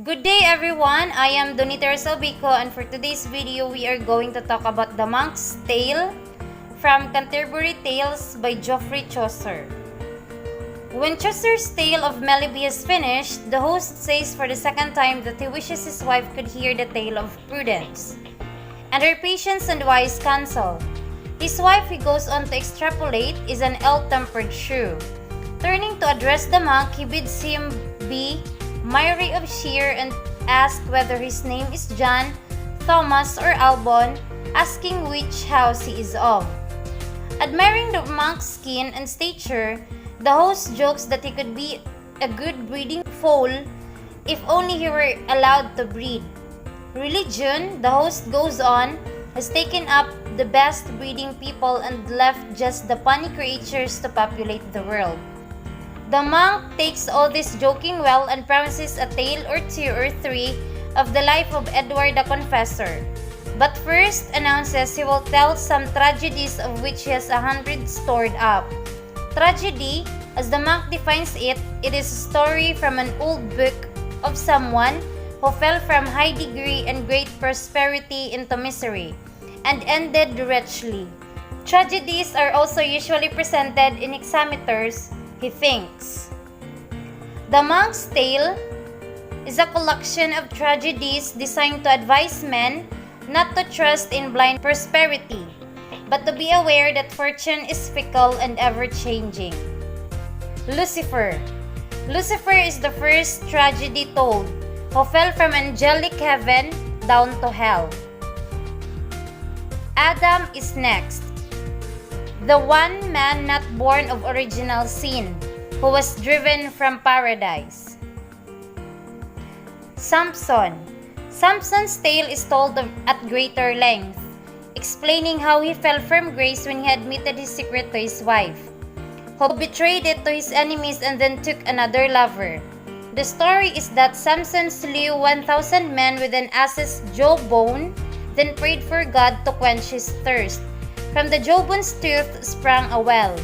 Good day everyone, I am Donita Salbico and for today's video we are going to talk about The Monk's Tale from Canterbury Tales by Geoffrey Chaucer. When Chaucer's tale of Melibea is finished, the host says for the second time that he wishes his wife could hear the tale of Prudence and her patience and wise counsel. His wife, he goes on to extrapolate, is an ill-tempered shrew. Turning to address the monk, he bids him be Mary of Sheer and asked whether his name is John, Thomas, or Albon, asking which house he is of. Admiring the monk's skin and stature, the host jokes that he could be a good breeding foal if only he were allowed to breed. Religion, the host goes on, has taken up the best breeding people and left just the puny creatures to populate the world. The monk takes all this joking well and promises a tale or two or three of the life of Edward the Confessor, but first announces he will tell some tragedies of which he has 100 stored up. Tragedy, as the monk defines it, it is a story from an old book of someone who fell from high degree and great prosperity into misery, and ended wretchedly. Tragedies are also usually presented in hexameters, he thinks. The Monk's Tale is a collection of tragedies designed to advise men not to trust in blind prosperity, but to be aware that fortune is fickle and ever-changing. Lucifer. Lucifer is the first tragedy told, who fell from angelic heaven down to hell. Adam is next, the one man not born of original sin, who was driven from paradise. Samson. Samson's tale is told at greater length, explaining how he fell from grace when he admitted his secret to his wife, who betrayed it to his enemies and then took another lover. The story is that Samson slew 1,000 men with an ass's jawbone, then prayed for God to quench his thirst. From the jawbone's tooth sprang a well.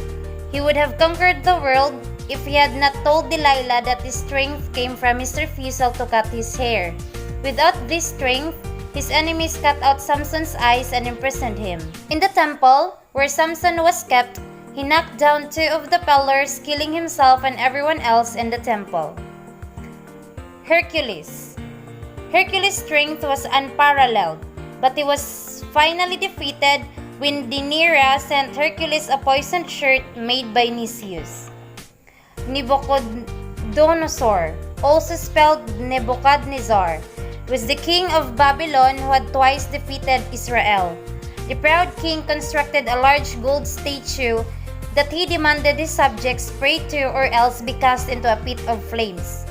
He would have conquered the world if he had not told Delilah that his strength came from his refusal to cut his hair. Without this strength, his enemies cut out Samson's eyes and imprisoned him. In the temple, where Samson was kept, he knocked down 2 of the pillars, killing himself and everyone else in the temple. Hercules. Hercules' strength was unparalleled, but he was finally defeated when Deianira sent Hercules a poisoned shirt made by Nicias. Nebuchadnezzar, also spelled Nebuchadnezzar, was the king of Babylon who had twice defeated Israel. The proud king constructed a large gold statue that he demanded his subjects pray to or else be cast into a pit of flames.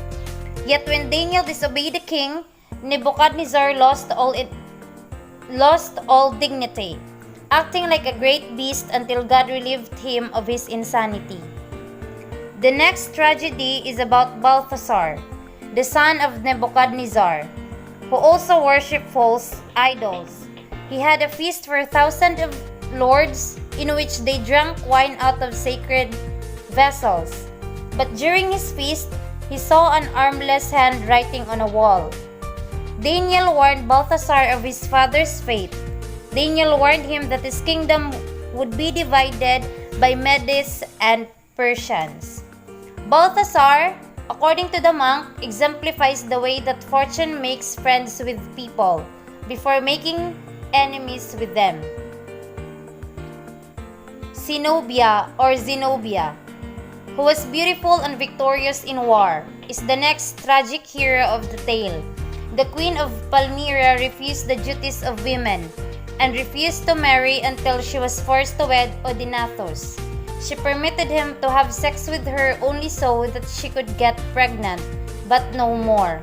Yet when Daniel disobeyed the king, Nebuchadnezzar lost all dignity, acting like a great beast until God relieved him of his insanity. The next tragedy is about Balthasar, the son of Nebuchadnezzar, who also worshipped false idols. He had a feast for 1,000 of lords in which they drank wine out of sacred vessels. But during his feast, he saw an armless hand writing on a wall. Daniel warned Balthasar of his father's fate. Daniel warned him that his kingdom would be divided by Medes and Persians. Balthasar, according to the monk, exemplifies the way that fortune makes friends with people before making enemies with them. Zenobia, who was beautiful and victorious in war, is the next tragic hero of the tale. The queen of Palmyra refused the duties of women and refused to marry until she was forced to wed Odenathus. She permitted him to have sex with her only so that she could get pregnant, but no more.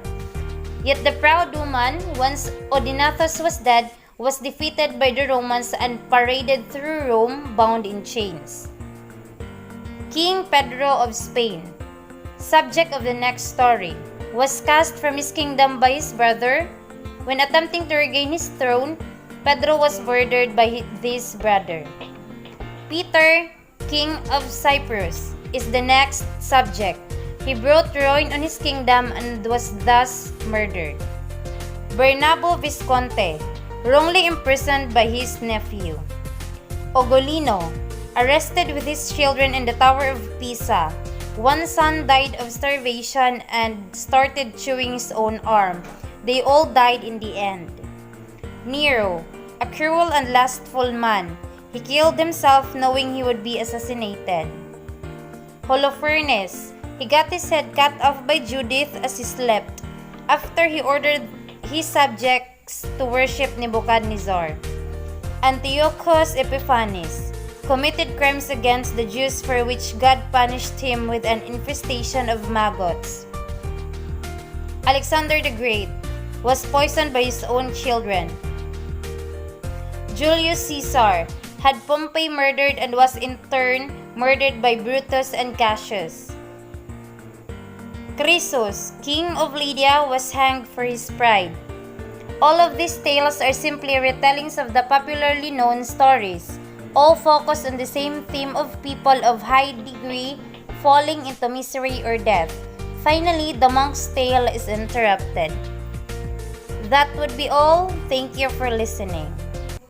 Yet the proud woman, once Odenathus was dead, was defeated by the Romans and paraded through Rome bound in chains. King Pedro of Spain, subject of the next story, was cast from his kingdom by his brother. When attempting to regain his throne, Pedro was murdered by this brother. Peter, king of Cyprus, is the next subject. He brought ruin on his kingdom and was thus murdered. Bernabo Visconti, wrongly imprisoned by his nephew. Ugolino, arrested with his children in the Tower of Pisa. One son died of starvation and started chewing his own arm. They all died in the end. Nero, a cruel and lustful man. He killed himself knowing he would be assassinated. Holofernes, he got his head cut off by Judith as he slept, after he ordered his subjects to worship Nebuchadnezzar. Antiochus Epiphanes committed crimes against the Jews for which God punished him with an infestation of maggots. Alexander the Great was poisoned by his own children. Julius Caesar had Pompey murdered and was in turn murdered by Brutus and Cassius. Chrysos, king of Lydia, was hanged for his pride. All of these tales are simply retellings of the popularly known stories, all focus on the same theme of people of high degree falling into misery or death. Finally, the monk's tale is interrupted. That would be all. Thank you for listening.